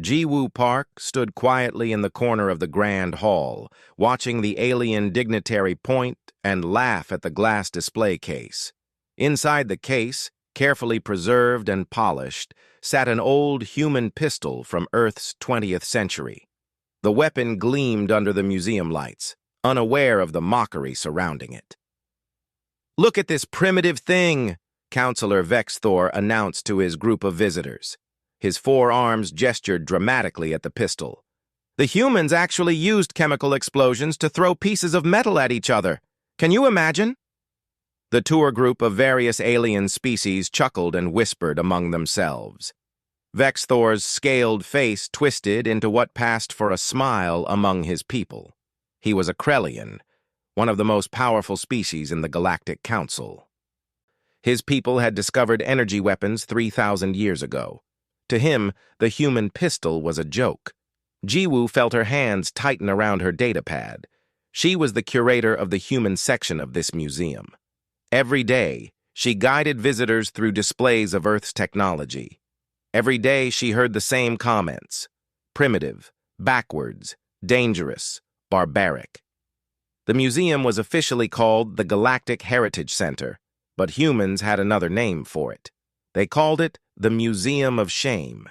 Jiwoo Park stood quietly in the corner of the grand hall, watching the alien dignitary point and laugh at the glass display case. Inside the case, carefully preserved and polished, sat an old human pistol from Earth's 20th century. The weapon gleamed under the museum lights, unaware of the mockery surrounding it. "Look at this primitive thing," Counselor Vexthor announced to his group of visitors. His forearms gestured dramatically at the pistol. "The humans actually used chemical explosions to throw pieces of metal at each other. Can you imagine?" The tour group of various alien species chuckled and whispered among themselves. Vexthor's scaled face twisted into what passed for a smile among his people. He was a Krellian, one of the most powerful species in the Galactic Council. His people had discovered energy weapons 3,000 years ago. To him, the human pistol was a joke. Jiwoo felt her hands tighten around her datapad. She was the curator of the human section of this museum. Every day, she guided visitors through displays of Earth's technology. Every day, she heard the same comments: primitive, backwards, dangerous, barbaric. The museum was officially called the Galactic Heritage Center, but humans had another name for it. They called it the Museum of Shame.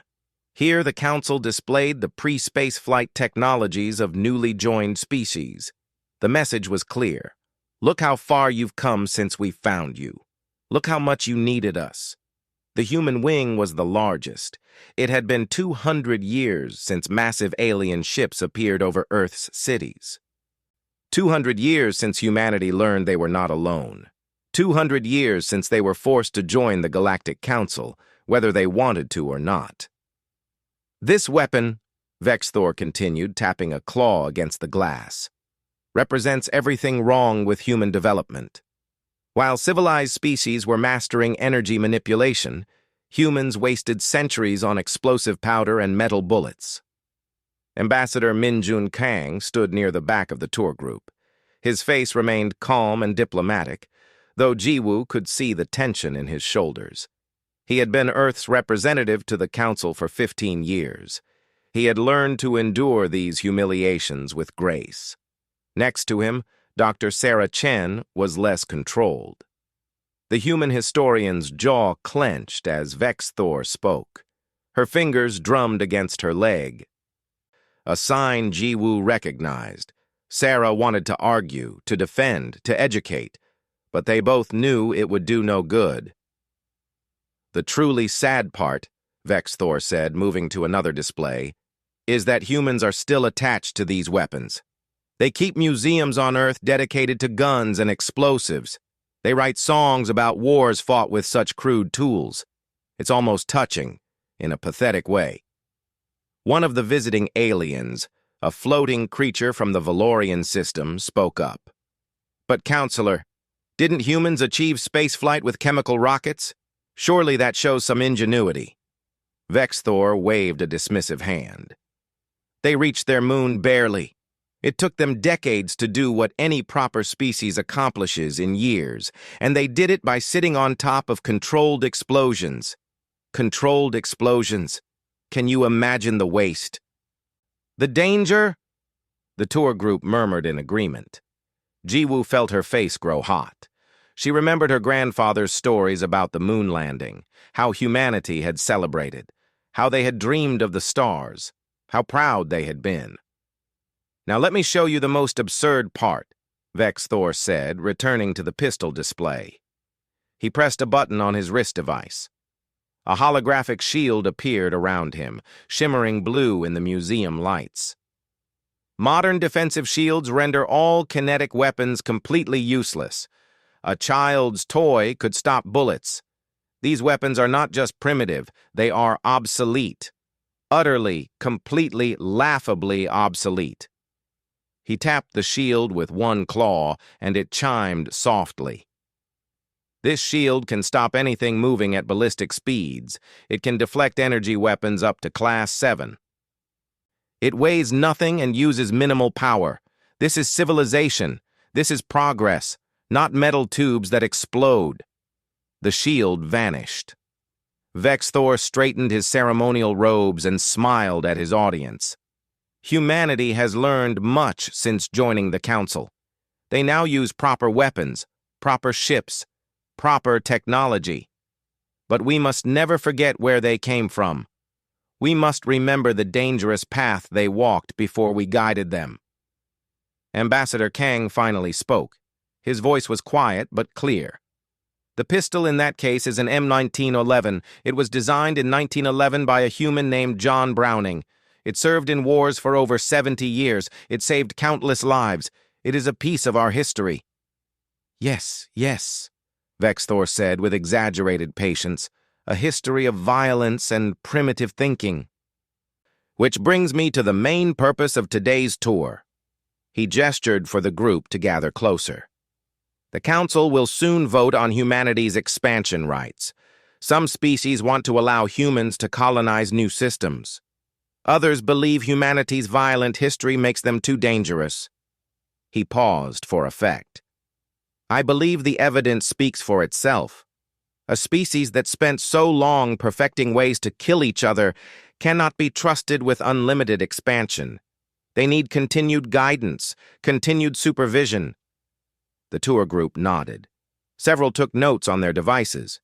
Here, the Council displayed the pre-space flight technologies of newly joined species. The message was clear. Look how far you've come since we found you. Look how much you needed us. The human wing was the largest. It had been 200 years since massive alien ships appeared over Earth's cities. 200 years since humanity learned they were not alone. 200 years since they were forced to join the Galactic Council, whether they wanted to or not. "This weapon," Vexthor continued, tapping a claw against the glass, "represents everything wrong with human development. While civilized species were mastering energy manipulation, humans wasted centuries on explosive powder and metal bullets." Ambassador Minjun Kang stood near the back of the tour group. His face remained calm and diplomatic, though Jiwoo could see the tension in his shoulders. He had been Earth's representative to the Council for 15 years. He had learned to endure these humiliations with grace. Next to him, Dr. Sarah Chen was less controlled. The human historian's jaw clenched as Vexthor spoke. Her fingers drummed against her leg. A sign Jiwoo recognized. Sarah wanted to argue, to defend, to educate, but they both knew it would do no good. "The truly sad part," Vexthor said, moving to another display, "is that humans are still attached to these weapons. They keep museums on Earth dedicated to guns and explosives. They write songs about wars fought with such crude tools. It's almost touching, in a pathetic way." One of the visiting aliens, a floating creature from the Valorian system, spoke up. "But, Counselor, didn't humans achieve spaceflight with chemical rockets? Surely that shows some ingenuity." Vexthor waved a dismissive hand. "They reached their moon barely. It took them decades to do what any proper species accomplishes in years, and they did it by sitting on top of controlled explosions. Controlled explosions. Can you imagine the waste?" "The danger?" The tour group murmured in agreement. Jiwoo felt her face grow hot. She remembered her grandfather's stories about the moon landing, how humanity had celebrated, how they had dreamed of the stars, how proud they had been. "Now let me show you the most absurd part," Vexthor said, returning to the pistol display. He pressed a button on his wrist device. A holographic shield appeared around him, shimmering blue in the museum lights. "Modern defensive shields render all kinetic weapons completely useless. A child's toy could stop bullets. These weapons are not just primitive, they are obsolete. Utterly, completely, laughably obsolete." He tapped the shield with one claw, and it chimed softly. "This shield can stop anything moving at ballistic speeds. It can deflect energy weapons up to Class 7. It weighs nothing and uses minimal power. This is civilization. This is progress, not metal tubes that explode." The shield vanished. Vexthor straightened his ceremonial robes and smiled at his audience. Humanity has learned much since joining the Council. They now use proper weapons, proper ships, proper technology. But we must never forget where they came from. We must remember the dangerous path they walked before we guided them. Ambassador Kang finally spoke. His voice was quiet but clear. The pistol in that case is an M1911. It was designed in 1911 by a human named John Browning. It served in wars for over 70 years. It saved countless lives. It is a piece of our history. Yes, yes, Vexthor said with exaggerated patience. A history of violence and primitive thinking. Which brings me to the main purpose of today's tour. He gestured for the group to gather closer. The Council will soon vote on humanity's expansion rights. Some species want to allow humans to colonize new systems. Others believe humanity's violent history makes them too dangerous. He paused for effect. I believe the evidence speaks for itself. A species that spent so long perfecting ways to kill each other cannot be trusted with unlimited expansion. They need continued guidance, continued supervision. The tour group nodded. Several took notes on their devices.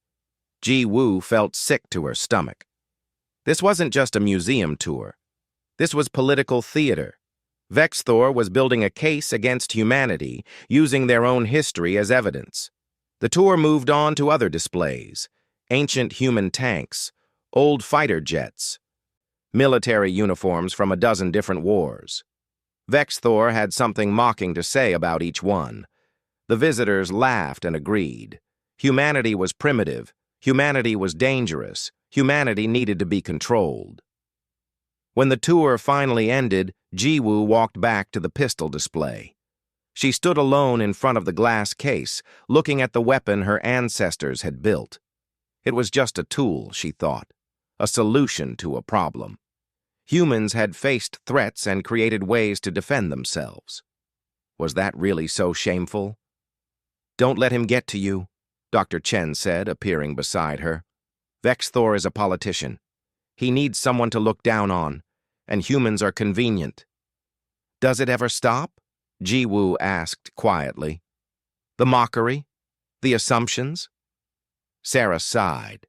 Ji Woo felt sick to her stomach. This wasn't just a museum tour. This was political theater. Vexthor was building a case against humanity, using their own history as evidence. The tour moved on to other displays: ancient human tanks, old fighter jets, military uniforms from a dozen different wars. Vexthor had something mocking to say about each one. The visitors laughed and agreed. Humanity was primitive. Humanity was dangerous. Humanity needed to be controlled. When the tour finally ended, Jiwoo walked back to the pistol display. She stood alone in front of the glass case, looking at the weapon her ancestors had built. It was just a tool, she thought, a solution to a problem. Humans had faced threats and created ways to defend themselves. Was that really so shameful? Don't let him get to you, Dr. Chen said, appearing beside her. Vexthor is a politician. He needs someone to look down on, and humans are convenient. Does it ever stop? Jiwoo asked quietly. The mockery? The assumptions? Sarah sighed.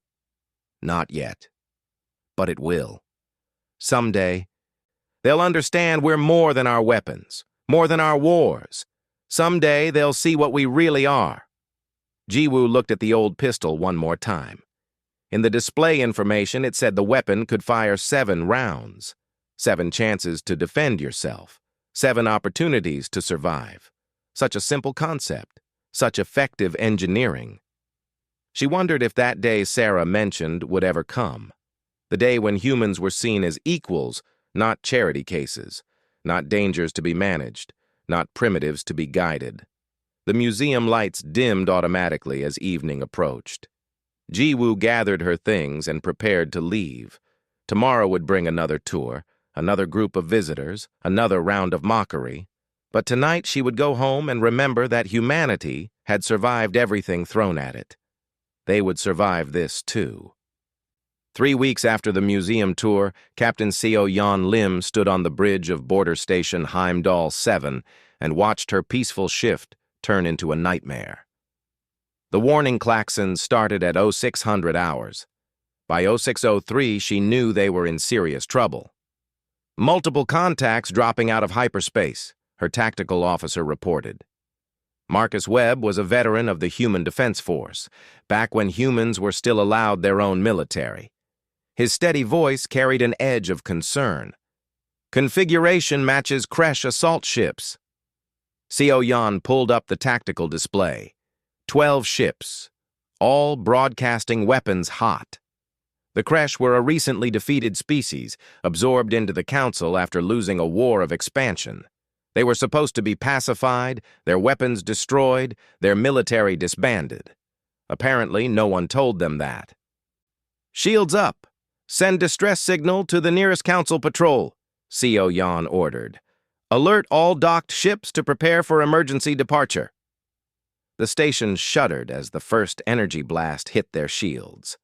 Not yet. But it will. Someday, they'll understand we're more than our weapons, more than our wars. Someday they'll see what we really are. Jiwoo looked at the old pistol one more time. In the display information, it said the weapon could fire 7 rounds. 7 chances to defend yourself. 7 opportunities to survive. Such a simple concept. Such effective engineering. She wondered if that day Sarah mentioned would ever come. The day when humans were seen as equals, not charity cases, not dangers to be managed, not primitives to be guided. The museum lights dimmed automatically as evening approached. Jiwoo gathered her things and prepared to leave. Tomorrow would bring another tour, another group of visitors, another round of mockery. But tonight she would go home and remember that humanity had survived everything thrown at it. They would survive this too. 3 weeks after the museum tour, Captain Seo Yan Lim stood on the bridge of border station Heimdall 7 and watched her peaceful shift turn into a nightmare. The warning klaxons started at 0600 hours. By 0603, she knew they were in serious trouble. Multiple contacts dropping out of hyperspace, her tactical officer reported. Marcus Webb was a veteran of the Human Defense Force, back when humans were still allowed their own military. His steady voice carried an edge of concern. Configuration matches Kresh assault ships. Seo Yan pulled up the tactical display. 12 ships, all broadcasting weapons hot. The Kresh were a recently defeated species, absorbed into the Council after losing a war of expansion. They were supposed to be pacified, their weapons destroyed, their military disbanded. Apparently, no one told them that. Shields up! Send distress signal to the nearest Council patrol, Seo Yan ordered. Alert all docked ships to prepare for emergency departure. The station shuddered as the first energy blast hit their shields.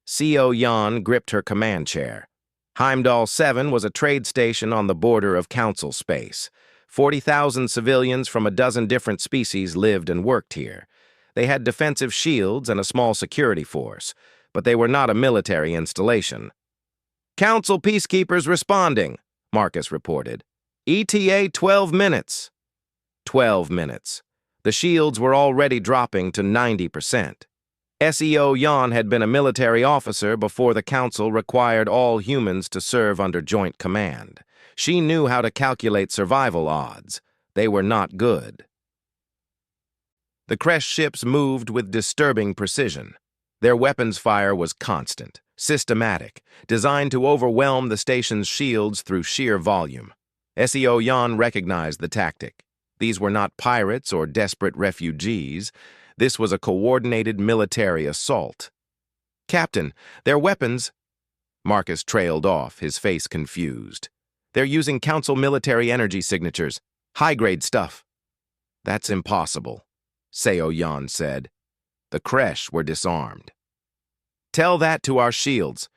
CO Yan gripped her command chair. Heimdall 7 was a trade station on the border of Council space. 40,000 civilians from a dozen different species lived and worked here. They had defensive shields and a small security force, but they were not a military installation. Council peacekeepers responding, Marcus reported. ETA 12 minutes. 12 minutes. The shields were already dropping to 90%. SEO Yan had been a military officer before the Council required all humans to serve under joint command. She knew how to calculate survival odds. They were not good. The Kresh ships moved with disturbing precision. Their weapons fire was constant, systematic, designed to overwhelm the station's shields through sheer volume. SEO Yan recognized the tactic. These were not pirates or desperate refugees. This was a coordinated military assault. Captain, their weapons... Marcus trailed off, his face confused. They're using Council military energy signatures. High-grade stuff. That's impossible, Seo Yan said. The Kresh were disarmed. Tell that to our shields.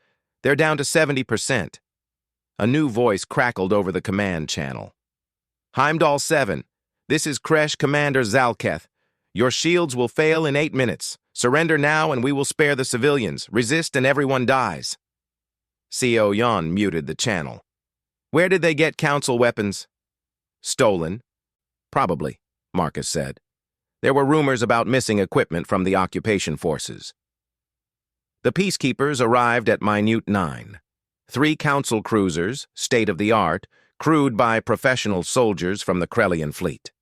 They're down to 70%. A new voice crackled over the command channel. Heimdall 7, this is Kresh Commander Zalketh. Your shields will fail in 8 minutes. Surrender now and we will spare the civilians. Resist and everyone dies. Seo Yan muted the channel. Where did they get Council weapons? Stolen. Probably, Marcus said. There were rumors about missing equipment from the occupation forces. The peacekeepers arrived at Minute 9. 3 Council cruisers, state-of-the-art, crewed by professional soldiers from the Krellian fleet.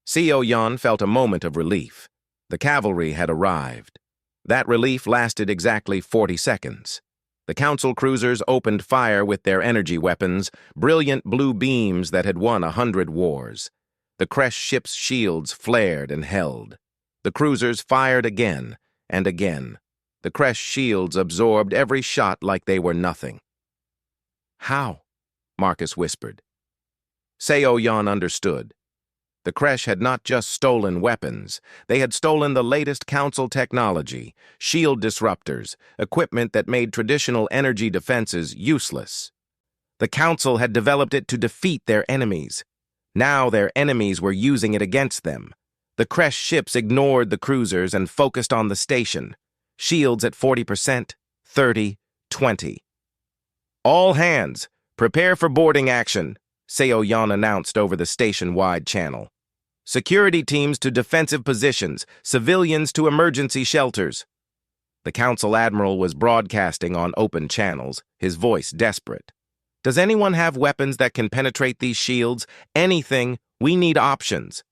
Seo Yan felt a moment of relief. The cavalry had arrived. That relief lasted exactly 40 seconds. The Council cruisers opened fire with their energy weapons, brilliant blue beams that had won 100 wars. The Kresh ships' shields flared and held. The cruisers fired again and again. The Kresh shields absorbed every shot like they were nothing. How? Marcus whispered. Seo Yan understood. The Kresh had not just stolen weapons, they had stolen the latest Council technology, shield disruptors, equipment that made traditional energy defenses useless. The Council had developed it to defeat their enemies. Now their enemies were using it against them. The Kresh ships ignored the cruisers and focused on the station. Shields at 40%, 30, 20. All hands, prepare for boarding action, Seo Yan announced over the station-wide channel. Security teams to defensive positions, civilians to emergency shelters. The Council Admiral was broadcasting on open channels, his voice desperate. Does anyone have weapons that can penetrate these shields? Anything, we need options.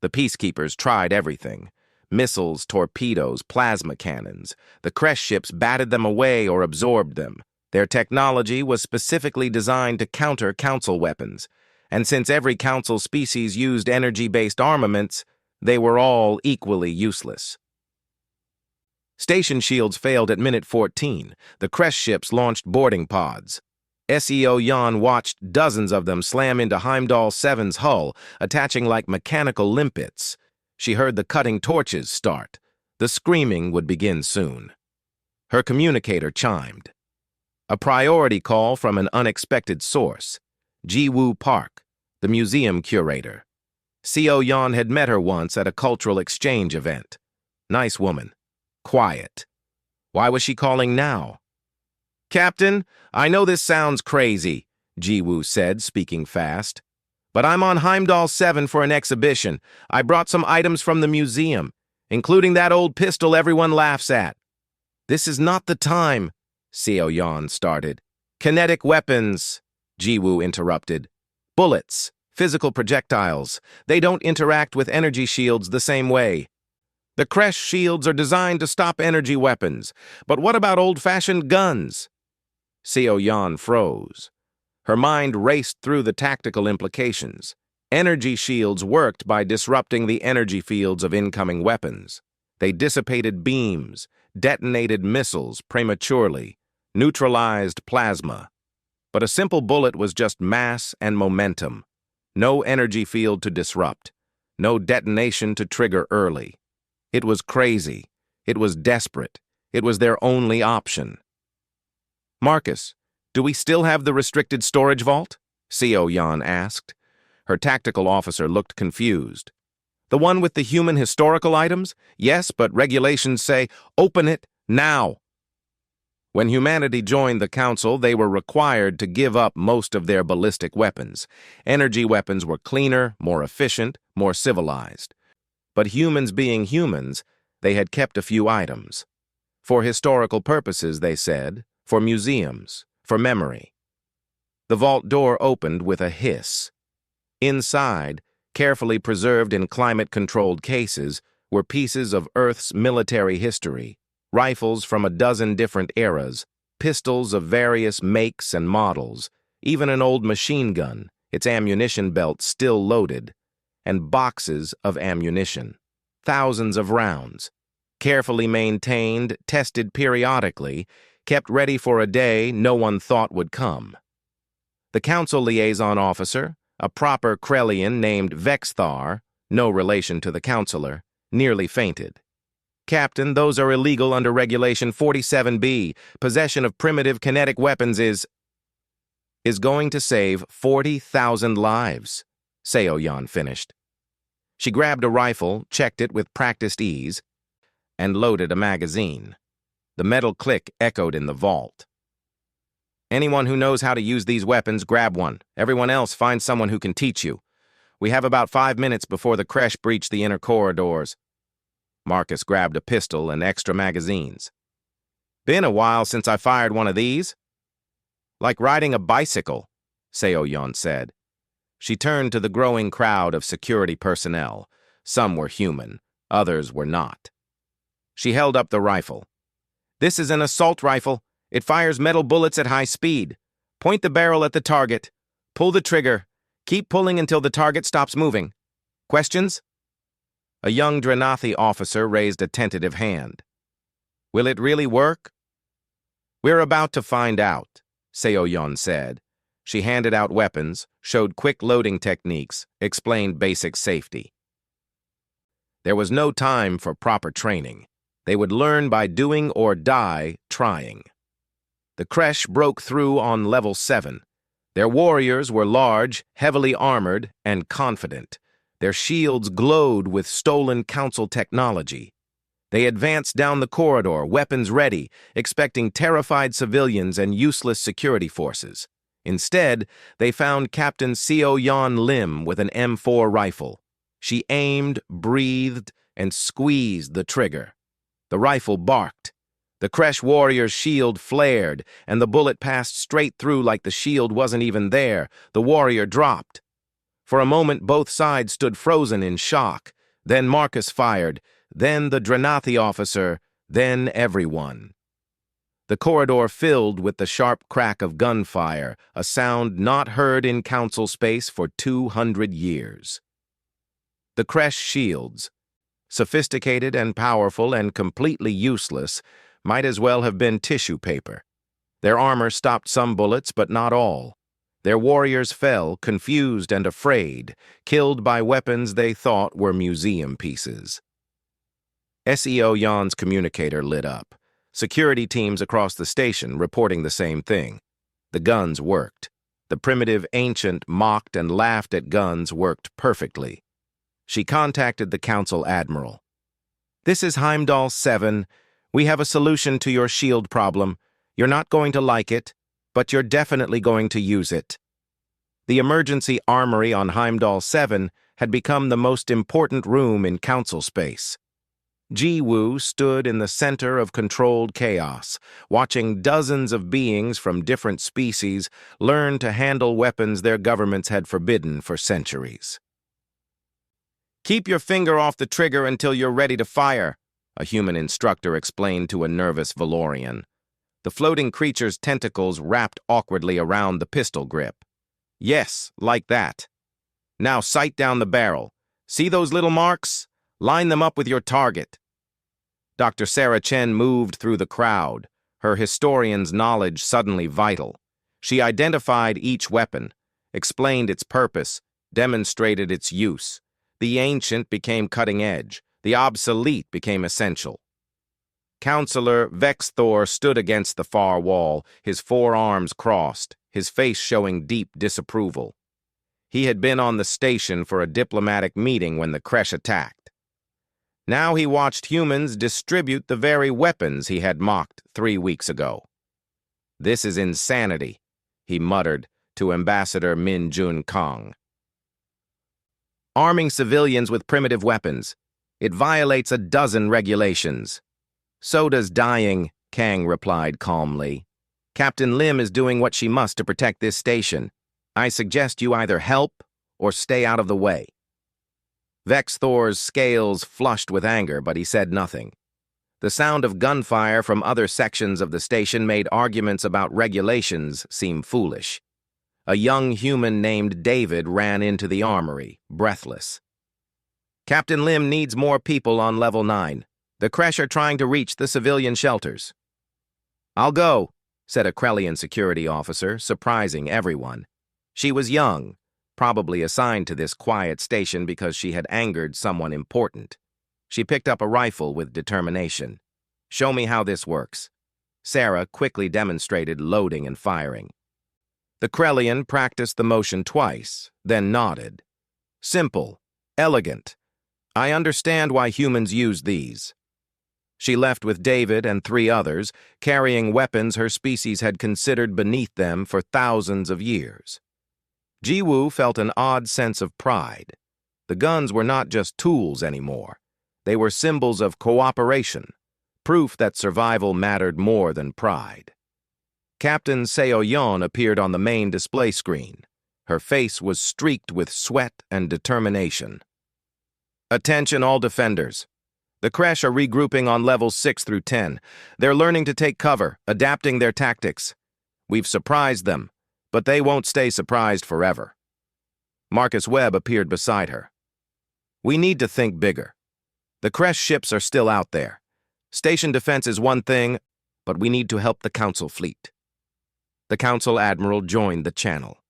The peacekeepers tried everything. Missiles, torpedoes, plasma cannons. The Kresh ships batted them away or absorbed them. Their technology was specifically designed to counter Council weapons, and since every Council species used energy-based armaments, they were all equally useless. Station shields failed at minute 14. The Kresh ships launched boarding pods. SEO Yan watched dozens of them slam into Heimdall 7's hull, attaching like mechanical limpets. She heard the cutting torches start. The screaming would begin soon. Her communicator chimed. A priority call from an unexpected source. Ji-Woo Park, the museum curator. Seo Yan had met her once at a cultural exchange event. Nice woman. Quiet. Why was she calling now? Captain, I know this sounds crazy, Ji-Woo said, speaking fast. But I'm on Heimdall 7 for an exhibition. I brought some items from the museum, including that old pistol everyone laughs at. This is not the time, Seo Yan started. Kinetic weapons, Ji-Woo interrupted. Bullets, physical projectiles. They don't interact with energy shields the same way. The Kresh shields are designed to stop energy weapons. But what about old-fashioned guns? Seo Yan froze. Her mind raced through the tactical implications. Energy shields worked by disrupting the energy fields of incoming weapons. They dissipated beams, detonated missiles prematurely, neutralized plasma. But a simple bullet was just mass and momentum. No energy field to disrupt. No detonation to trigger early. It was crazy. It was desperate. It was their only option. "Marcus, do we still have the restricted storage vault?" CO Yan asked. Her tactical officer looked confused. "The one with the human historical items? Yes, but regulations say, open it now." When humanity joined the Council, they were required to give up most of their ballistic weapons. Energy weapons were cleaner, more efficient, more civilized. But humans being humans, they had kept a few items. For historical purposes, they said, for museums, for memory. The vault door opened with a hiss. Inside, carefully preserved in climate-controlled cases, were pieces of Earth's military history, rifles from a dozen different eras, pistols of various makes and models, even an old machine gun, its ammunition belt still loaded, and boxes of ammunition. Thousands of rounds, carefully maintained, tested periodically, kept ready for a day no one thought would come. The Council liaison officer, a proper Krellian named Vexthar, no relation to the counselor, nearly fainted. "Captain, those are illegal under Regulation 47B. Possession of primitive kinetic weapons is going to save 40,000 lives," Seo Yan finished. She grabbed a rifle, checked it with practiced ease, and loaded a magazine. The metal click echoed in the vault. "Anyone who knows how to use these weapons, grab one. Everyone else, find someone who can teach you. We have about 5 minutes before the creche breach the inner corridors." Marcus grabbed a pistol and extra magazines. "Been a while since I fired one of these." "Like riding a bicycle," Seo Yan said. She turned to the growing crowd of security personnel. Some were human, others were not. She held up the rifle. "This is an assault rifle. It fires metal bullets at high speed. Point the barrel at the target. Pull the trigger. Keep pulling until the target stops moving. Questions?" A young Drenathi officer raised a tentative hand. "Will it really work?" "We're about to find out," Seo Yan said. She handed out weapons, showed quick loading techniques, explained basic safety. There was no time for proper training. They would learn by doing or die trying. The creche broke through on level 7. Their warriors were large, heavily armored, and confident. Their shields glowed with stolen Council technology. They advanced down the corridor, weapons ready, expecting terrified civilians and useless security forces. Instead, they found Captain Seo Yan Lim with an M4 rifle. She aimed, breathed, and squeezed the trigger. The rifle barked. The creche warrior's shield flared, and the bullet passed straight through like the shield wasn't even there. The warrior dropped. For a moment, both sides stood frozen in shock. Then Marcus fired, then the Drenathi officer, then everyone. The corridor filled with the sharp crack of gunfire, a sound not heard in Council space for 200 years. The creche shields, sophisticated and powerful and completely useless, might as well have been tissue paper. Their armor stopped some bullets, but not all. Their warriors fell, confused and afraid, killed by weapons they thought were museum pieces. Seo Yan's communicator lit up. Security teams across the station reporting the same thing. The guns worked. The primitive ancient mocked and laughed at guns worked perfectly. She contacted the Council Admiral. "This is Heimdall 7. We have a solution to your shield problem. You're not going to like it, but you're definitely going to use it." The emergency armory on Heimdall 7 had become the most important room in Council space. Ji-Woo stood in the center of controlled chaos, watching dozens of beings from different species learn to handle weapons their governments had forbidden for centuries. "Keep your finger off the trigger until you're ready to fire," a human instructor explained to a nervous Valorian. The floating creature's tentacles wrapped awkwardly around the pistol grip. "Yes, like that. Now sight down the barrel. See those little marks? Line them up with your target." Dr. Sarah Chen moved through the crowd, her historian's knowledge suddenly vital. She identified each weapon, explained its purpose, demonstrated its use. The ancient became cutting edge. The obsolete became essential. Counselor Vexthor stood against the far wall, his forearms crossed, his face showing deep disapproval. He had been on the station for a diplomatic meeting when the creche attacked. Now he watched humans distribute the very weapons he had mocked 3 weeks ago. "This is insanity," he muttered to Ambassador Min Jun Kong. "Arming civilians with primitive weapons. It violates a dozen regulations." "So does dying," Kang replied calmly. "Captain Lim is doing what she must to protect this station. I suggest you either help or stay out of the way." Vexthor's scales flushed with anger, but he said nothing. The sound of gunfire from other sections of the station made arguments about regulations seem foolish. A young human named David ran into the armory, breathless. "Captain Lim needs more people on level 9. The creche are trying to reach the civilian shelters." "I'll go," said a Krellian security officer, surprising everyone. She was young, probably assigned to this quiet station because she had angered someone important. She picked up a rifle with determination. "Show me how this works." Sarah quickly demonstrated loading and firing. The Krellian practiced the motion twice, then nodded. "Simple, elegant. I understand why humans use these." She left with David and 3 others, carrying weapons her species had considered beneath them for thousands of years. Jiwoo felt an odd sense of pride. The guns were not just tools anymore. They were symbols of cooperation, proof that survival mattered more than pride. Captain Seo-yeon appeared on the main display screen. Her face was streaked with sweat and determination. "Attention all defenders. The creche are regrouping on levels 6 through 10. They're learning to take cover, adapting their tactics. We've surprised them, but they won't stay surprised forever." Marcus Webb appeared beside her. "We need to think bigger. The creche ships are still out there. Station defense is one thing, but we need to help the Council fleet." The Council Admiral joined the channel.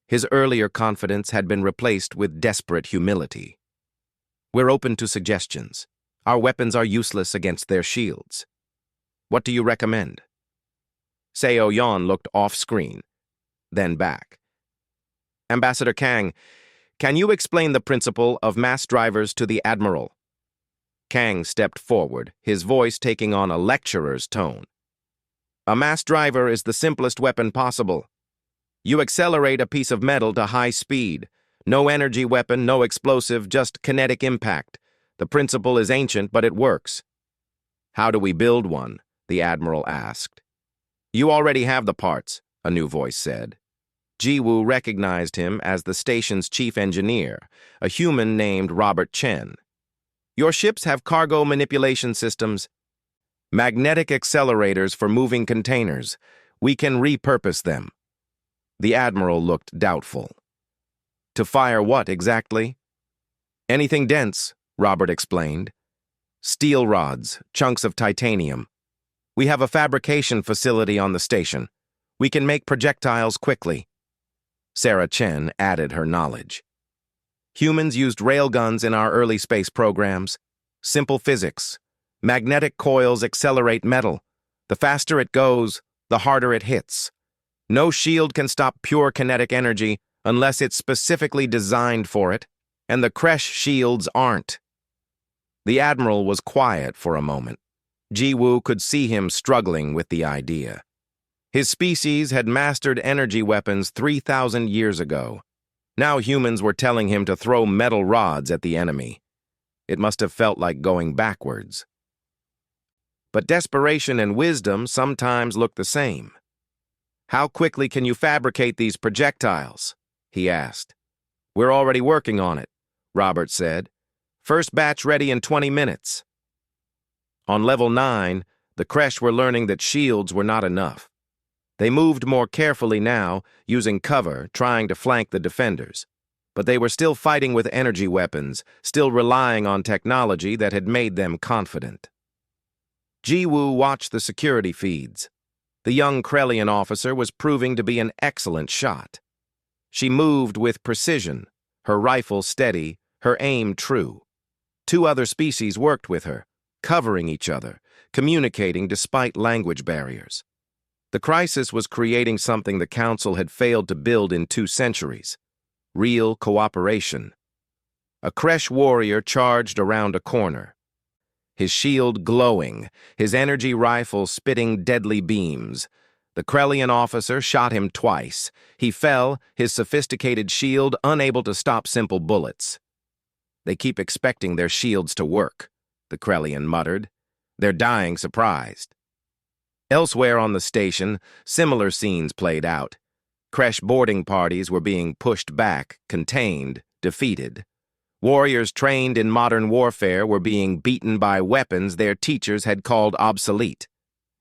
His earlier confidence had been replaced with desperate humility. "We're open to suggestions. Our weapons are useless against their shields. What do you recommend?" Seo-yeon looked off-screen, then back. "Ambassador Kang, can you explain the principle of mass drivers to the Admiral?" Kang stepped forward, his voice taking on a lecturer's tone. "A mass driver is the simplest weapon possible. You accelerate a piece of metal to high speed. No energy weapon, no explosive, just kinetic impact. The principle is ancient, but it works." "How do we build one?" the Admiral asked. "You already have the parts," a new voice said. Jiwoo recognized him as the station's chief engineer, a human named Robert Chen. "Your ships have cargo manipulation systems, magnetic accelerators for moving containers. We can repurpose them." The Admiral looked doubtful. "To fire what exactly?" "Anything dense," Robert explained. "Steel rods, chunks of titanium. We have a fabrication facility on the station. We can make projectiles quickly." Sarah Chen added her knowledge. "Humans used railguns in our early space programs. Simple physics. Magnetic coils accelerate metal. The faster it goes, the harder it hits. No shield can stop pure kinetic energy unless it's specifically designed for it, and the creche shields aren't." The Admiral was quiet for a moment. Jiwoo could see him struggling with the idea. His species had mastered energy weapons 3,000 years ago. Now humans were telling him to throw metal rods at the enemy. It must have felt like going backwards. But desperation and wisdom sometimes look the same. "How quickly can you fabricate these projectiles?" he asked. "We're already working on it," Robert said. "First batch ready in 20 minutes. On level 9, the creche were learning that shields were not enough. They moved more carefully now, using cover, trying to flank the defenders. But they were still fighting with energy weapons, still relying on technology that had made them confident. Jiwoo watched the security feeds. The young Krellian officer was proving to be an excellent shot. She moved with precision, her rifle steady, her aim true. 2 other species worked with her, covering each other, communicating despite language barriers. The crisis was creating something the Council had failed to build in 2 centuries: real cooperation. A Kresh warrior charged around a corner, his shield glowing, his energy rifle spitting deadly beams. The Krellian officer shot him twice. He fell, his sophisticated shield unable to stop simple bullets. "They keep expecting their shields to work," the Krellian muttered. "They're dying surprised." Elsewhere on the station, similar scenes played out. Kresh boarding parties were being pushed back, contained, defeated. Warriors trained in modern warfare were being beaten by weapons their teachers had called obsolete.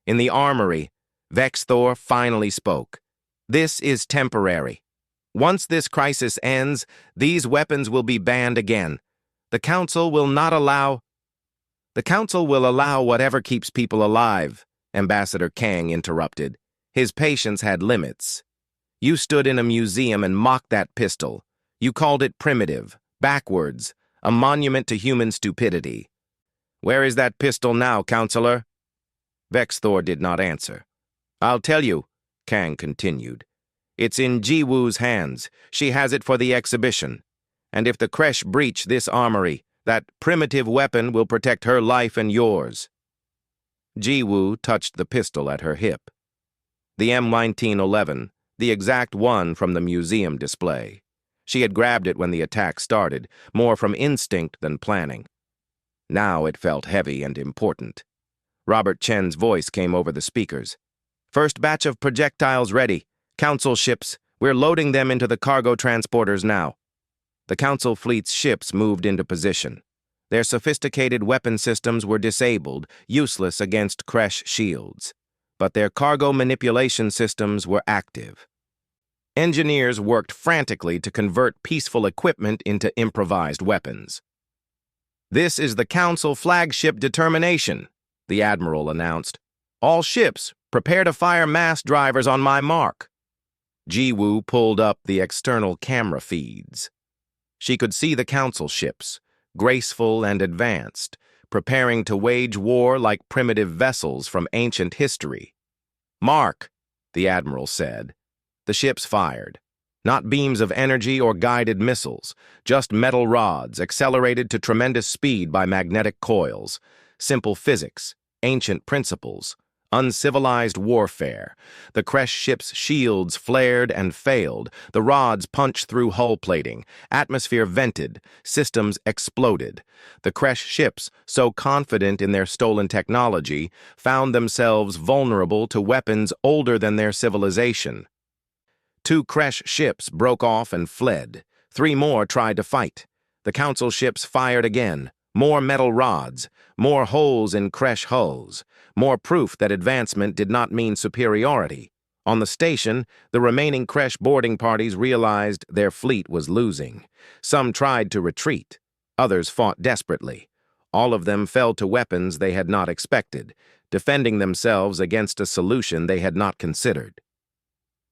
In the armory, Vexthor finally spoke. "This is temporary. Once this crisis ends, these weapons will be banned again. The Council will allow whatever keeps people alive," Ambassador Kang interrupted. His patience had limits. "You stood in a museum and mocked that pistol. You called it primitive, backwards, a monument to human stupidity. Where is that pistol now, Counselor?" Vexthor did not answer. "I'll tell you," Kang continued. "It's in Jiwoo's hands. She has it for the exhibition. And if the Kresh breach this armory, that primitive weapon will protect her life and yours." Jiwoo touched the pistol at her hip. The M1911, the exact one from the museum display. She had grabbed it when the attack started, more from instinct than planning. Now it felt heavy and important. Robert Chen's voice came over the speakers. "First batch of projectiles ready. Council ships. We're loading them into the cargo transporters now." The Council fleet's ships moved into position. Their sophisticated weapon systems were disabled, useless against Kresh shields. But their cargo manipulation systems were active. Engineers worked frantically to convert peaceful equipment into improvised weapons. "This is the Council flagship determination," the Admiral announced. "All ships, prepare to fire mass drivers on my mark." Jiwoo pulled up the external camera feeds. She could see the Council ships, graceful and advanced, preparing to wage war like primitive vessels from ancient history. "Mark," the Admiral said. The ships fired. Not beams of energy or guided missiles, just metal rods accelerated to tremendous speed by magnetic coils. Simple physics, ancient principles, uncivilized warfare. The Kresh ships' shields flared and failed. The rods punched through hull plating. Atmosphere vented. Systems exploded. The Kresh ships, so confident in their stolen technology, found themselves vulnerable to weapons older than their civilization. 2 Kresh ships broke off and fled. 3 more tried to fight. The Council ships fired again. More metal rods, more holes in Kresh hulls, more proof that advancement did not mean superiority. On the station, the remaining Kresh boarding parties realized their fleet was losing. Some tried to retreat. Others fought desperately. All of them fell to weapons they had not expected, defending themselves against a solution they had not considered.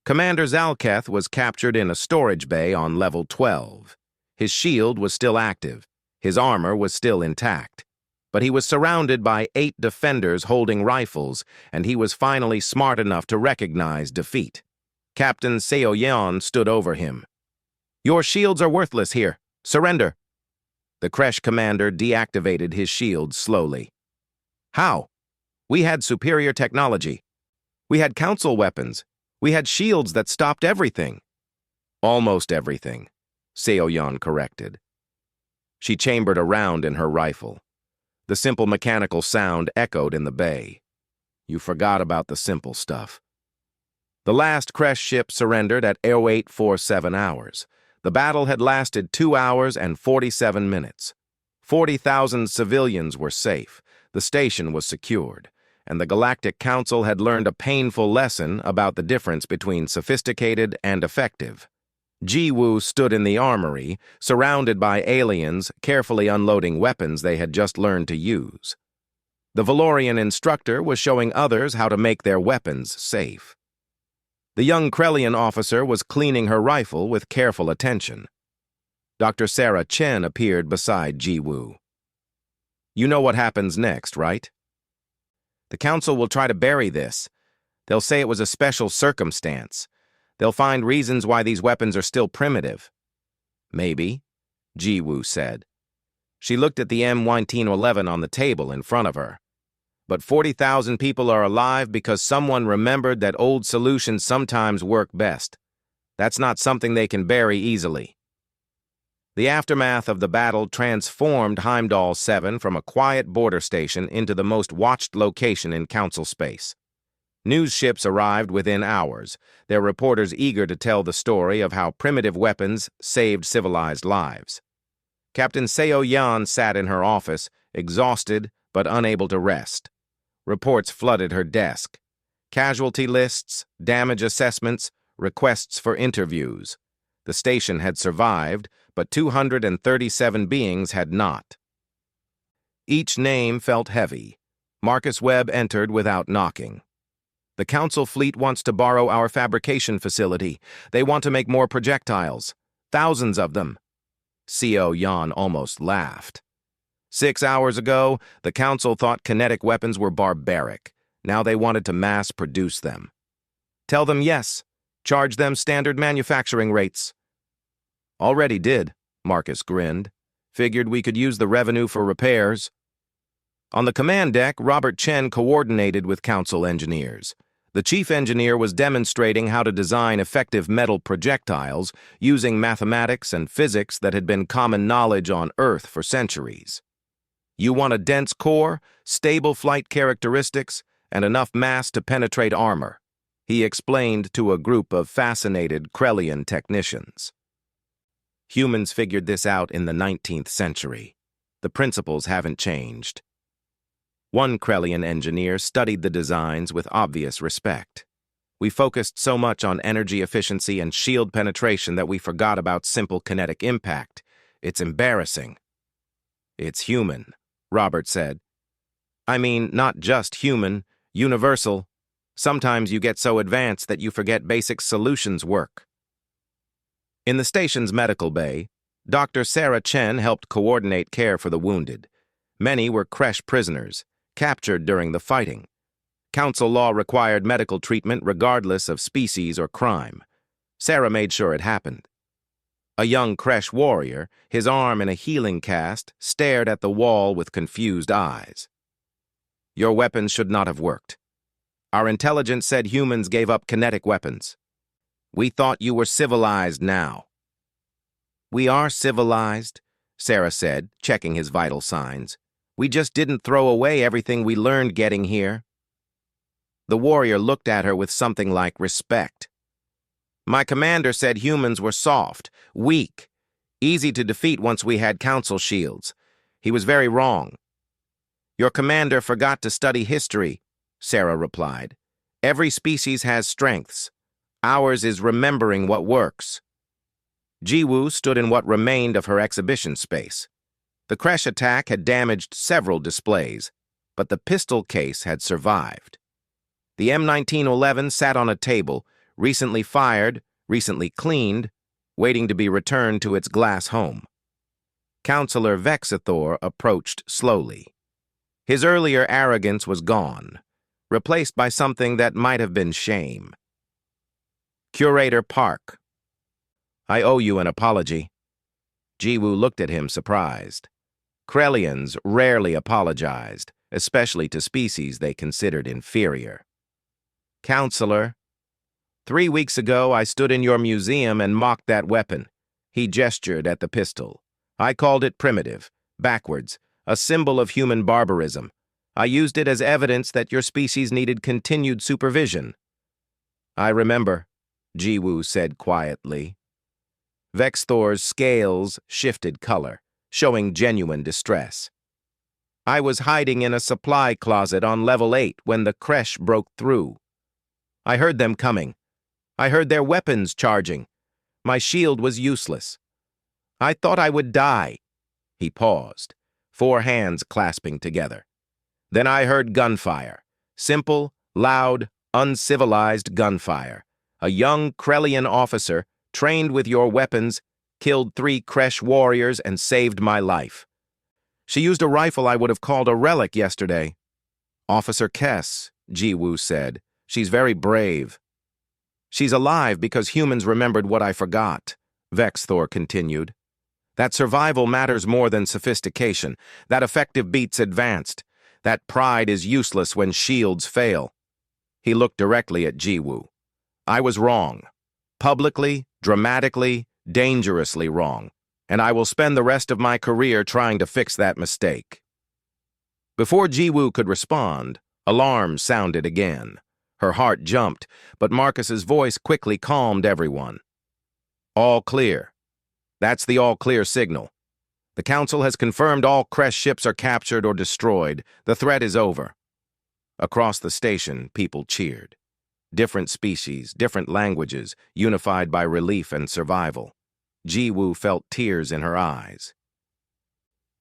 Commander Zalketh was captured in a storage bay on level 12. His shield was still active. His armor was still intact. But he was surrounded by 8 defenders holding rifles, and he was finally smart enough to recognize defeat. Captain Seoyeon stood over him. "Your shields are worthless here. Surrender." The Kresh commander deactivated his shield slowly. "How? We had superior technology. We had Council weapons. We had shields that stopped everything." "Almost everything," Seoyeon corrected. She chambered a round in her rifle. The simple mechanical sound echoed in the bay. "You forgot about the simple stuff." The last Kresh ship surrendered at 0847 hours. The battle had lasted 2 hours and 47 minutes. 40,000 civilians were safe. The station was secured. And the Galactic Council had learned a painful lesson about the difference between sophisticated and effective. Jiwoo stood in the armory, surrounded by aliens carefully unloading weapons they had just learned to use. The Valorian instructor was showing others how to make their weapons safe. The young Krellian officer was cleaning her rifle with careful attention. Dr. Sarah Chen appeared beside Jiwoo. "You know what happens next, right?" The council will try to bury this. They'll say it was a special circumstance. They'll find reasons why these weapons are still primitive. Maybe, Ji-Woo said. She looked at the M1911 on the table in front of her. But 40,000 people are alive because someone remembered that old solutions sometimes work best. That's not something they can bury easily. The aftermath of the battle transformed Heimdall 7 from a quiet border station into the most watched location in Council space. News ships arrived within hours, their reporters eager to tell the story of how primitive weapons saved civilized lives. Captain Seo Yan sat in her office, exhausted but unable to rest. Reports flooded her desk. Casualty lists, damage assessments, requests for interviews. The station had survived, but 237 beings had not. Each name felt heavy. Marcus Webb entered without knocking. The Council fleet wants to borrow our fabrication facility. They want to make more projectiles. Thousands of them. Seo Yan almost laughed. 6 hours ago, the Council thought kinetic weapons were barbaric. Now they wanted to mass produce them. Tell them yes. Charge them standard manufacturing rates. Already did, Marcus grinned. Figured we could use the revenue for repairs. On the command deck, Robert Chen coordinated with Council engineers. The chief engineer was demonstrating how to design effective metal projectiles using mathematics and physics that had been common knowledge on Earth for centuries. You want a dense core, stable flight characteristics, and enough mass to penetrate armor, he explained to a group of fascinated Krellian technicians. Humans figured this out in the 19th century. The principles haven't changed. One Krellian engineer studied the designs with obvious respect. We focused so much on energy efficiency and shield penetration that we forgot about simple kinetic impact. It's embarrassing. It's human, Robert said. I mean, not just human, universal. Sometimes you get so advanced that you forget basic solutions work. In the station's medical bay, Dr. Sarah Chen helped coordinate care for the wounded. Many were Kresh prisoners, captured during the fighting. Council law required medical treatment regardless of species or crime. Sarah made sure it happened. A young Kresh warrior, his arm in a healing cast, stared at the wall with confused eyes. Your weapons should not have worked. Our intelligence said humans gave up kinetic weapons. We thought you were civilized now. We are civilized, Sarah said, checking his vital signs. We just didn't throw away everything we learned getting here. The warrior looked at her with something like respect. My commander said humans were soft, weak, easy to defeat once we had council shields. He was very wrong. Your commander forgot to study history, Sarah replied. Every species has strengths. Ours is remembering what works. Ji-Woo stood in what remained of her exhibition space. The Kresh attack had damaged several displays, but the pistol case had survived. The M1911 sat on a table, recently fired, recently cleaned, waiting to be returned to its glass home. Counselor Vexathor approached slowly. His earlier arrogance was gone, replaced by something that might have been shame. Curator Park. I owe you an apology. Ji-Woo looked at him surprised. Krellians rarely apologized, especially to species they considered inferior. Counselor, 3 weeks ago I stood in your museum and mocked that weapon. He gestured at the pistol. I called it primitive, backwards, a symbol of human barbarism. I used it as evidence that your species needed continued supervision. I remember, Ji-Woo said quietly. Vexthor's scales shifted color, showing genuine distress. I was hiding in a supply closet on level 8 when the Kresh broke through. I heard them coming. I heard their weapons charging. My shield was useless. I thought I would die. He paused, 4 hands clasping together. Then I heard gunfire. Simple, loud, uncivilized gunfire. A young Krellian officer, trained with your weapons, killed 3 Kresh warriors and saved my life. She used a rifle I would have called a relic yesterday. Officer Kess, Ji-woo said. She's very brave. She's alive because humans remembered what I forgot, Vexthor continued. That survival matters more than sophistication. That effective beats advanced. That pride is useless when shields fail. He looked directly at Ji-woo. I was wrong. Publicly, dramatically, dangerously wrong. And I will spend the rest of my career trying to fix that mistake. Before Ji-woo could respond, alarms sounded again. Her heart jumped, but Marcus's voice quickly calmed everyone. All clear. That's the all-clear signal. The Council has confirmed all Crest ships are captured or destroyed. The threat is over. Across the station, people cheered. Different species, different languages, unified by relief and survival. Ji-woo felt tears in her eyes.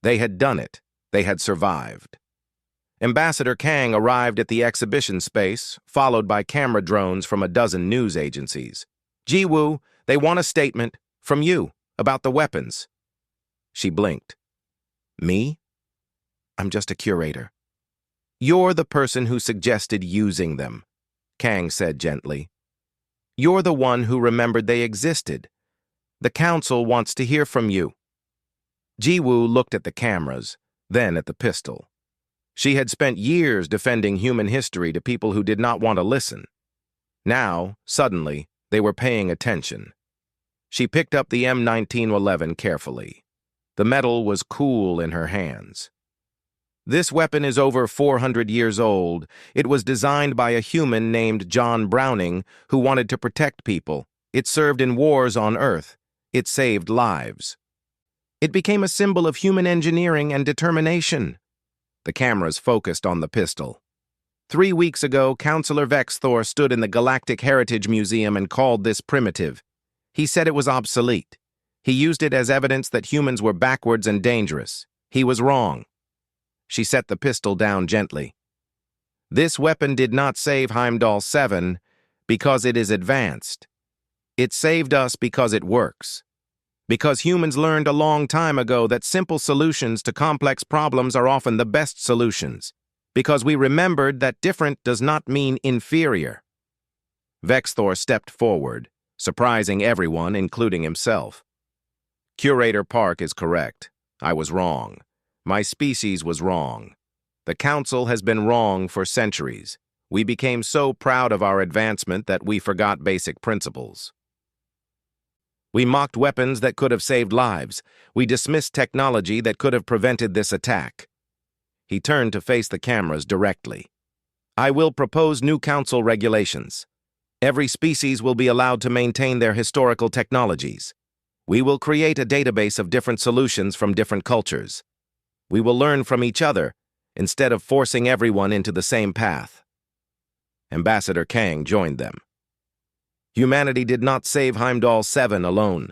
They had done it. They had survived. Ambassador Kang arrived at the exhibition space, followed by camera drones from a dozen news agencies. Ji-woo, they want a statement from you about the weapons. She blinked. Me? I'm just a curator. You're the person who suggested using them, Kang said gently. You're the one who remembered they existed. The Council wants to hear from you. Ji-woo looked at the cameras, then at the pistol. She had spent years defending human history to people who did not want to listen. Now, suddenly, they were paying attention. She picked up the M1911 carefully. The metal was cool in her hands. This weapon is over 400 years old. It was designed by a human named John Browning who wanted to protect people. It served in wars on Earth. It saved lives. It became a symbol of human engineering and determination. The cameras focused on the pistol. 3 weeks ago, Councillor Vexthor stood in the Galactic Heritage Museum and called this primitive. He said it was obsolete. He used it as evidence that humans were backwards and dangerous. He was wrong. She set the pistol down gently. This weapon did not save Heimdall 7 because it is advanced. It saved us because it works. Because humans learned a long time ago that simple solutions to complex problems are often the best solutions. Because we remembered that different does not mean inferior. Vexthor stepped forward, surprising everyone, including himself. Curator Park is correct. I was wrong. My species was wrong. The Council has been wrong for centuries. We became so proud of our advancement that we forgot basic principles. We mocked weapons that could have saved lives. We dismissed technology that could have prevented this attack. He turned to face the cameras directly. I will propose new Council regulations. Every species will be allowed to maintain their historical technologies. We will create a database of different solutions from different cultures. We will learn from each other instead of forcing everyone into the same path. Ambassador Kang joined them. Humanity did not save Heimdall 7 alone.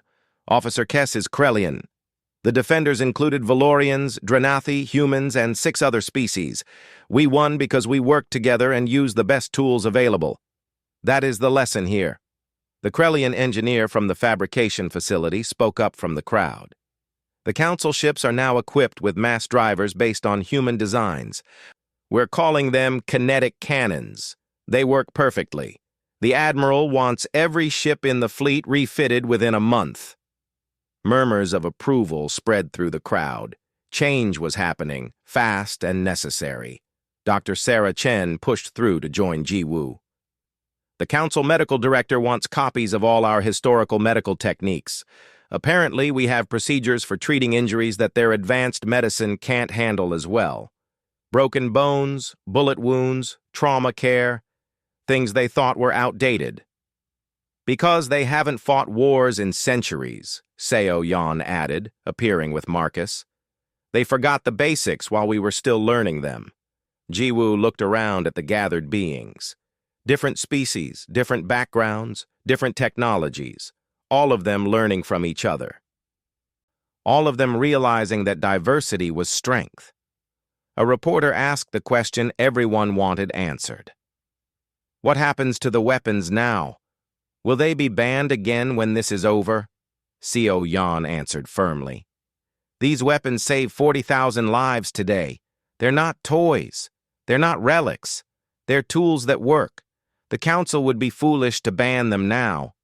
Officer Kess is Krellian. The defenders included Valorians, Drenathi, humans, and 6 other species. We won because we worked together and used the best tools available. That is the lesson here. The Krellian engineer from the fabrication facility spoke up from the crowd. The Council ships are now equipped with mass drivers based on human designs. We're calling them kinetic cannons. They work perfectly. The Admiral wants every ship in the fleet refitted within a month. Murmurs of approval spread through the crowd. Change was happening, fast and necessary. Dr. Sarah Chen pushed through to join Ji-woo. The Council Medical Director wants copies of all our historical medical techniques. Apparently, we have procedures for treating injuries that their advanced medicine can't handle as well. Broken bones, bullet wounds, trauma care, things they thought were outdated. Because they haven't fought wars in centuries, Seo Yan added, appearing with Marcus. They forgot the basics while we were still learning them. Ji-woo looked around at the gathered beings. Different species, different backgrounds, different technologies, all of them learning from each other. All of them realizing that diversity was strength. A reporter asked the question everyone wanted answered. What happens to the weapons now? Will they be banned again when this is over? Seo Yan answered firmly. These weapons save 40,000 lives today. They're not toys. They're not relics. They're tools that work. The Council would be foolish to ban them now.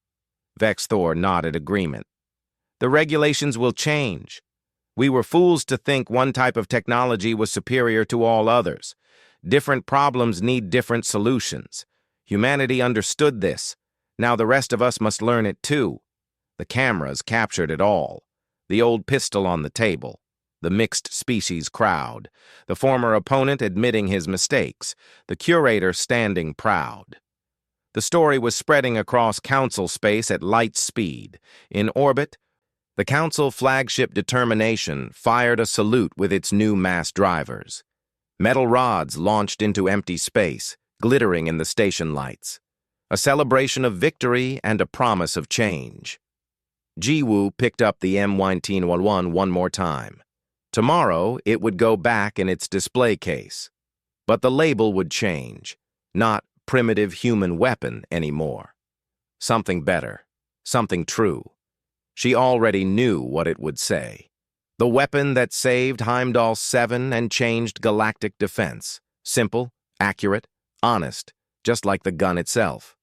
Vexthor nodded agreement. The regulations will change. We were fools to think one type of technology was superior to all others. Different problems need different solutions. Humanity understood this. Now the rest of us must learn it too. The cameras captured it all. The old pistol on the table. The mixed species crowd. The former opponent admitting his mistakes. The curator standing proud. The story was spreading across Council space at light speed. In orbit, the Council flagship Determination fired a salute with its new mass drivers. Metal rods launched into empty space, glittering in the station lights. A celebration of victory and a promise of change. Jiwoo picked up the M1911 one more time. Tomorrow, it would go back in its display case. But the label would change. Not primitive human weapon anymore. Something better. Something true. She already knew what it would say. The weapon that saved Heimdall 7 and changed galactic defense. Simple, accurate, honest, just like the gun itself.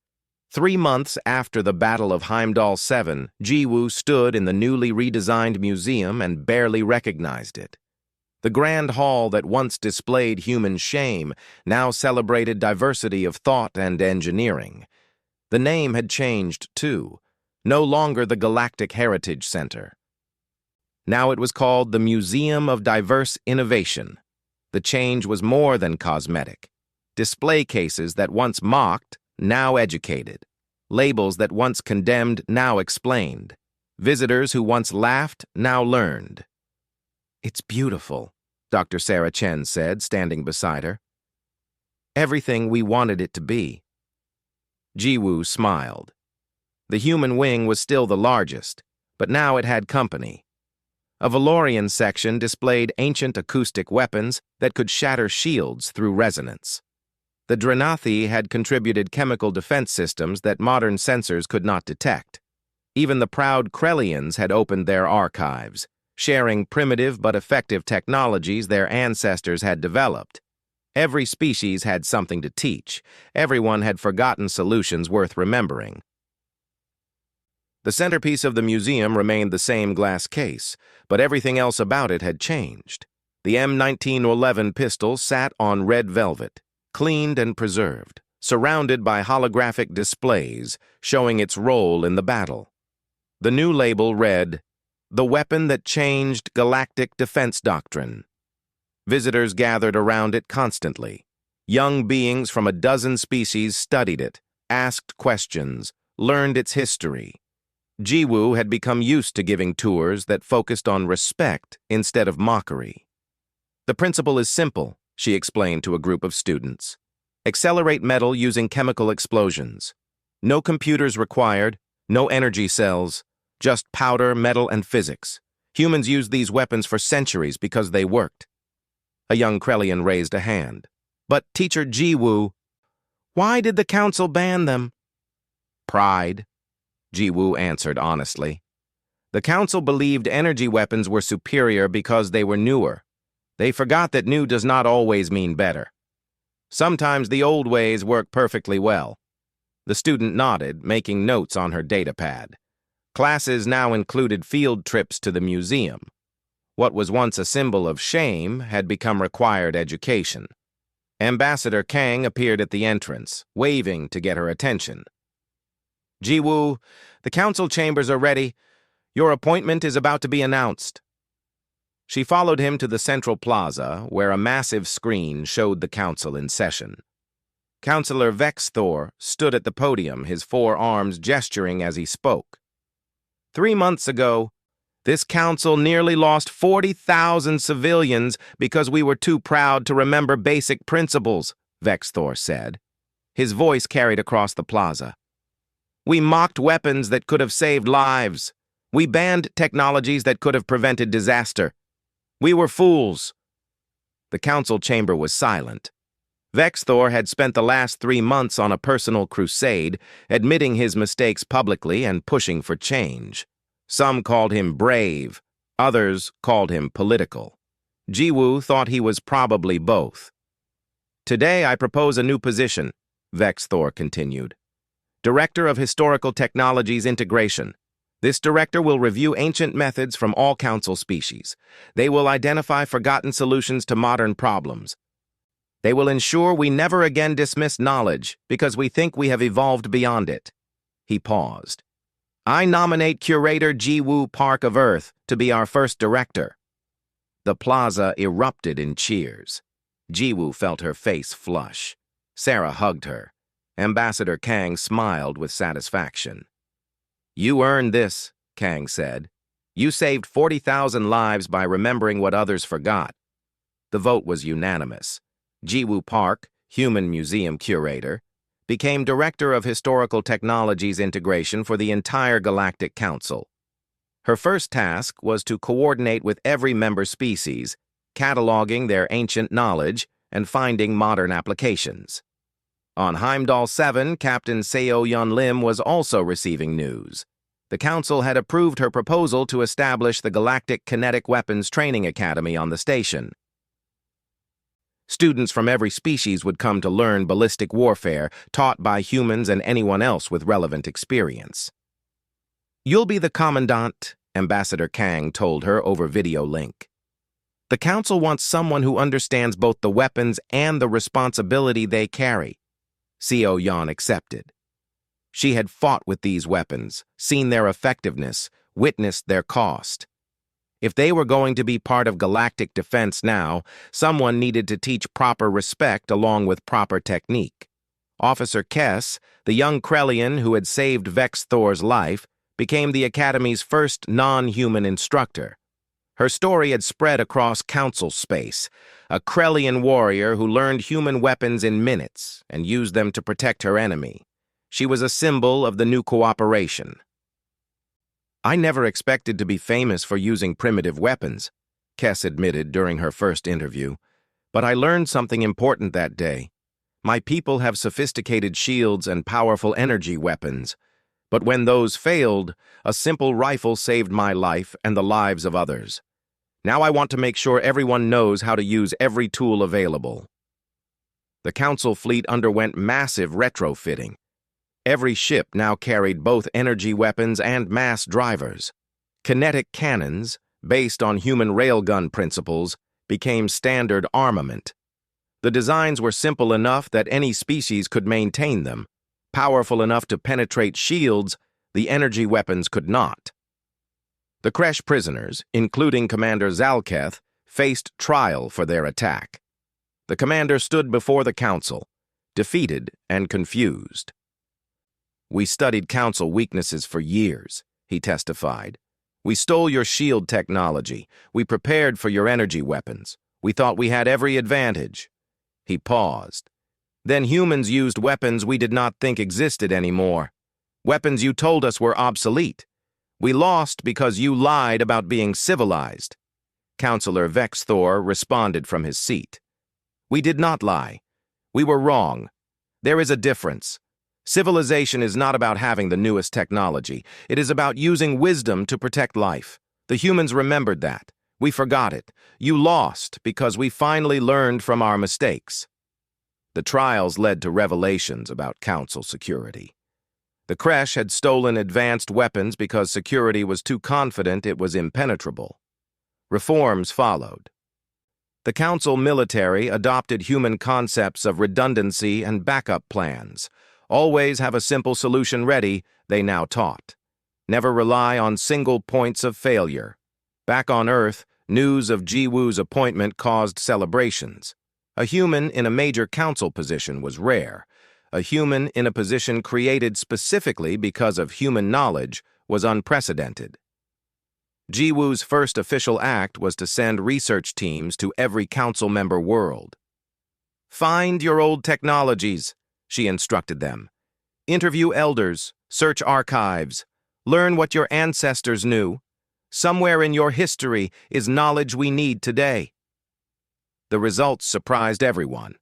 3 months after the Battle of Heimdall 7, Jiwoo stood in the newly redesigned museum and barely recognized it. The grand hall that once displayed human shame now celebrated diversity of thought and engineering. The name had changed, too. No longer the Galactic Heritage Center. Now it was called the Museum of Diverse Innovation. The change was more than cosmetic. Display cases that once mocked, now educated. Labels that once condemned, now explained. Visitors who once laughed, now learned. "It's beautiful," Dr. Sarah Chen said, standing beside her. "Everything we wanted it to be." Jiwoo smiled. The human wing was still the largest, but now it had company. A Valorian section displayed ancient acoustic weapons that could shatter shields through resonance. The Drenathi had contributed chemical defense systems that modern sensors could not detect. Even the proud Krellians had opened their archives, sharing primitive but effective technologies their ancestors had developed. Every species had something to teach. Everyone had forgotten solutions worth remembering. The centerpiece of the museum remained the same glass case, but everything else about it had changed. The M1911 pistol sat on red velvet, cleaned and preserved, surrounded by holographic displays showing its role in the battle. The new label read, "The Weapon That Changed Galactic Defense Doctrine." Visitors gathered around it constantly. Young beings from a dozen species studied it, asked questions, learned its history. Jiwoo had become used to giving tours that focused on respect instead of mockery. "The principle is simple," she explained to a group of students. "Accelerate metal using chemical explosions. No computers required, no energy cells, just powder, metal, and physics. Humans used these weapons for centuries because they worked." A young Krellian raised a hand. "But, Teacher Jiwoo, why did the Council ban them?" "Pride," Jiwoo answered honestly. "The Council believed energy weapons were superior because they were newer. They forgot that new does not always mean better. Sometimes the old ways work perfectly well." The student nodded, making notes on her datapad. Classes now included field trips to the museum. What was once a symbol of shame had become required education. Ambassador Kang appeared at the entrance, waving to get her attention. "Jiwoo, the council chambers are ready. Your appointment is about to be announced." She followed him to the central plaza, where a massive screen showed the council in session. Councillor Vexthor stood at the podium, his 4 arms gesturing as he spoke. 3 months ago, this council nearly lost 40,000 civilians because we were too proud to remember basic principles, Vexthor said. His voice carried across the plaza. "We mocked weapons that could have saved lives. We banned technologies that could have prevented disaster. We were fools." The council chamber was silent. Vexthor had spent the last 3 months on a personal crusade, admitting his mistakes publicly and pushing for change. Some called him brave, others called him political. Jiwoo thought he was probably both. Today I propose a new position, Vex Thor continued. Director of Historical Technologies Integration. This director will review ancient methods from all council species. They will identify forgotten solutions to modern problems. They will ensure we never again dismiss knowledge because we think we have evolved beyond it. He paused. I nominate Curator Ji-Woo Park of Earth to be our first director. The plaza erupted in cheers. Ji-Woo felt her face flush. Sarah hugged her. Ambassador Kang smiled with satisfaction. You earned this, Kang said. You saved 40,000 lives by remembering what others forgot. The vote was unanimous. Ji-Woo Park, Human Museum Curator, became Director of Historical Technologies Integration for the entire Galactic Council. Her first task was to coordinate with every member species, cataloging their ancient knowledge and finding modern applications. On Heimdall 7, Captain Seo-Yun Lim was also receiving news. The Council had approved her proposal to establish the Galactic Kinetic Weapons Training Academy on the station. Students from every species would come to learn ballistic warfare, taught by humans and anyone else with relevant experience. You'll be the Commandant, Ambassador Kang told her over video link. The Council wants someone who understands both the weapons and the responsibility they carry. Seo-Yun accepted. She had fought with these weapons, seen their effectiveness, witnessed their cost. If they were going to be part of galactic defense now, someone needed to teach proper respect along with proper technique. Officer Kess, the young Krellian who had saved Vex Thor's life, became the Academy's first non-human instructor. Her story had spread across council space, a Krellian warrior who learned human weapons in minutes and used them to protect her enemy. She was a symbol of the new cooperation. I never expected to be famous for using primitive weapons, Kess admitted during her first interview, but I learned something important that day. My people have sophisticated shields and powerful energy weapons, but when those failed, a simple rifle saved my life and the lives of others. Now I want to make sure everyone knows how to use every tool available. The Council fleet underwent massive retrofitting. Every ship now carried both energy weapons and mass drivers. Kinetic cannons, based on human railgun principles, became standard armament. The designs were simple enough that any species could maintain them. Powerful enough to penetrate shields, the energy weapons could not. The Kresh prisoners, including Commander Zalketh, faced trial for their attack. The commander stood before the Council, defeated and confused. We studied Council weaknesses for years, he testified. We stole your shield technology. We prepared for your energy weapons. We thought we had every advantage. He paused. Then humans used weapons we did not think existed anymore. Weapons you told us were obsolete. We lost because you lied about being civilized. Counselor Vex Thor responded from his seat. We did not lie. We were wrong. There is a difference. Civilization is not about having the newest technology. It is about using wisdom to protect life. The humans remembered that. We forgot it. You lost because we finally learned from our mistakes. The trials led to revelations about Council security. The Kresh had stolen advanced weapons because security was too confident it was impenetrable. Reforms followed. The Council military adopted human concepts of redundancy and backup plans. Always have a simple solution ready, they now taught. Never rely on single points of failure. Back on Earth, news of Ji-Woo's appointment caused celebrations. A human in a major council position was rare. A human in a position created specifically because of human knowledge was unprecedented. Ji-Woo's first official act was to send research teams to every council member world. Find your old technologies, she instructed them. Interview elders, search archives, learn what your ancestors knew. Somewhere in your history is knowledge we need today. The results surprised everyone.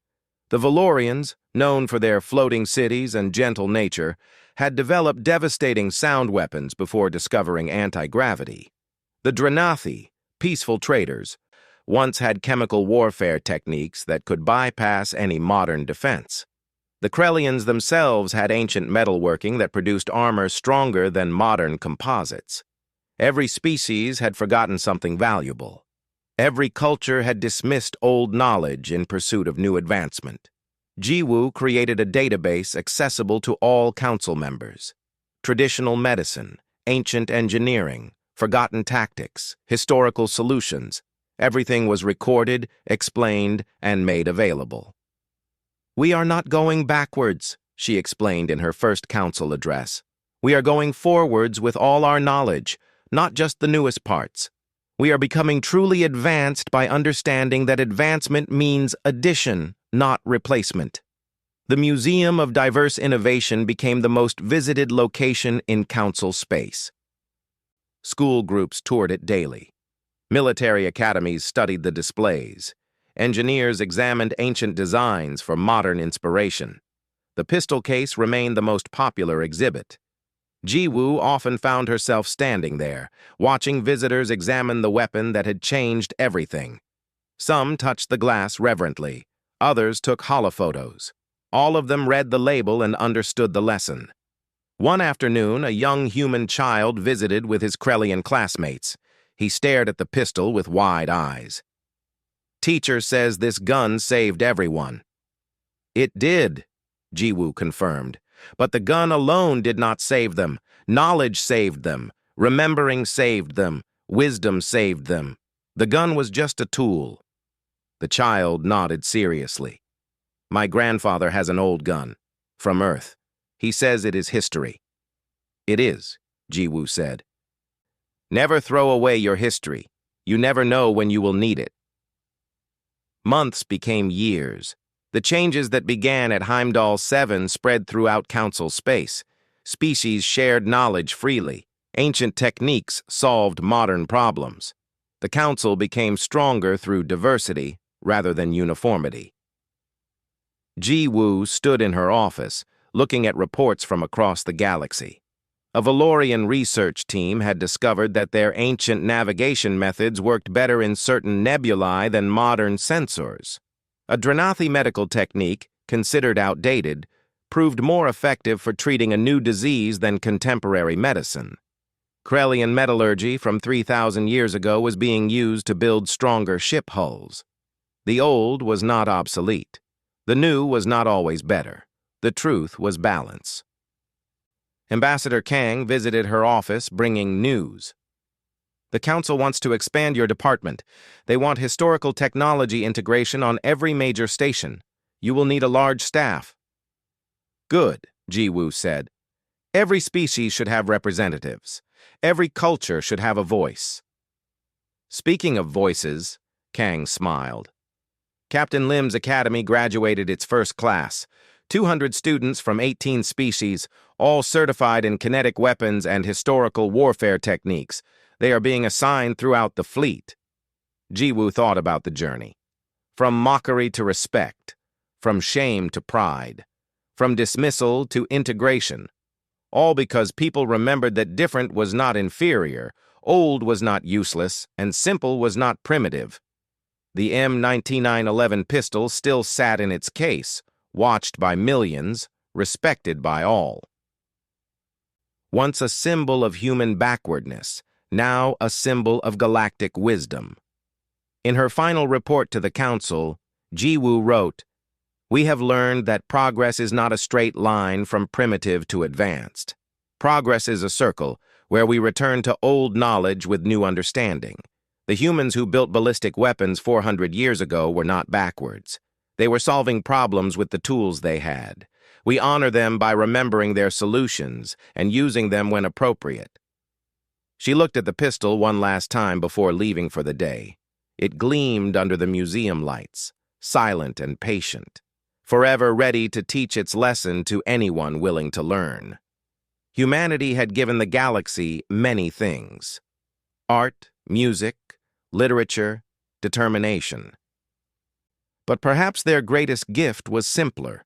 The Valorians, known for their floating cities and gentle nature, had developed devastating sound weapons before discovering anti-gravity. The Drenathi, peaceful traders, once had chemical warfare techniques that could bypass any modern defense. The Krellians themselves had ancient metalworking that produced armor stronger than modern composites. Every species had forgotten something valuable. Every culture had dismissed old knowledge in pursuit of new advancement. Jiwoo created a database accessible to all council members. Traditional medicine, ancient engineering, forgotten tactics, historical solutions, everything was recorded, explained, and made available. "We are not going backwards," she explained in her first council address. "We are going forwards with all our knowledge, not just the newest parts. We are becoming truly advanced by understanding that advancement means addition, not replacement." The Museum of Diverse Innovation became the most visited location in council space. School groups toured it daily. Military academies studied the displays. Engineers examined ancient designs for modern inspiration. The pistol case remained the most popular exhibit. Jiwoo often found herself standing there, watching visitors examine the weapon that had changed everything. Some touched the glass reverently. Others took holophotos. All of them read the label and understood the lesson. One afternoon, a young human child visited with his Krellian classmates. He stared at the pistol with wide eyes. "Teacher says this gun saved everyone." "It did," Jiwoo confirmed. "But the gun alone did not save them. Knowledge saved them. Remembering saved them. Wisdom saved them. The gun was just a tool." The child nodded seriously. "My grandfather has an old gun, from Earth. He says it is history." "It is," Jiwoo said. "Never throw away your history. You never know when you will need it." Months became years. The changes that began at Heimdall 7 spread throughout council space. Species shared knowledge freely. Ancient techniques solved modern problems. The council became stronger through diversity rather than uniformity. Jiwoo stood in her office, looking at reports from across the galaxy. A Valorian research team had discovered that their ancient navigation methods worked better in certain nebulae than modern sensors. A Dranathi medical technique, considered outdated, proved more effective for treating a new disease than contemporary medicine. Krellian metallurgy from 3,000 years ago was being used to build stronger ship hulls. The old was not obsolete. The new was not always better. The truth was balance. Ambassador Kang visited her office bringing news. "The council wants to expand your department. They want historical technology integration on every major station. You will need a large staff." "Good," Jiwoo said. "Every species should have representatives. Every culture should have a voice." "Speaking of voices," Kang smiled. Captain Lim's academy graduated its first class. 200 students from 18 species, all certified in kinetic weapons and historical warfare techniques. They are being assigned throughout the fleet. Jiwoo thought about the journey. From mockery to respect. From shame to pride. From dismissal to integration. All because people remembered that different was not inferior, old was not useless, and simple was not primitive. The M9911 pistol still sat in its case, watched by millions, respected by all. Once a symbol of human backwardness, now a symbol of galactic wisdom. In her final report to the council, Jiwoo wrote, "We have learned that progress is not a straight line from primitive to advanced. Progress is a circle, where we return to old knowledge with new understanding. The humans who built ballistic weapons 400 years ago were not backwards. They were solving problems with the tools they had. We honor them by remembering their solutions and using them when appropriate." She looked at the pistol one last time before leaving for the day. It gleamed under the museum lights, silent and patient, forever ready to teach its lesson to anyone willing to learn. Humanity had given the galaxy many things: art, music, literature, determination. But perhaps their greatest gift was simpler: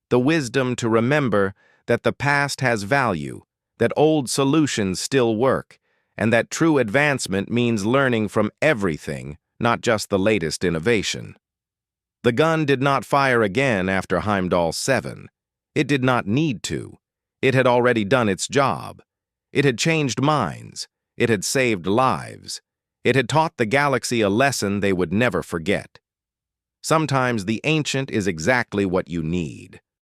the wisdom to remember that the past has value, that old solutions still work, and that true advancement means learning from everything not just the latest innovation. The gun did not fire again after Heimdall 7. It did not need to. It had already done its job. It had changed minds. It had saved lives. It had taught the galaxy a lesson they would never forget. Sometimes the ancient is exactly what you need.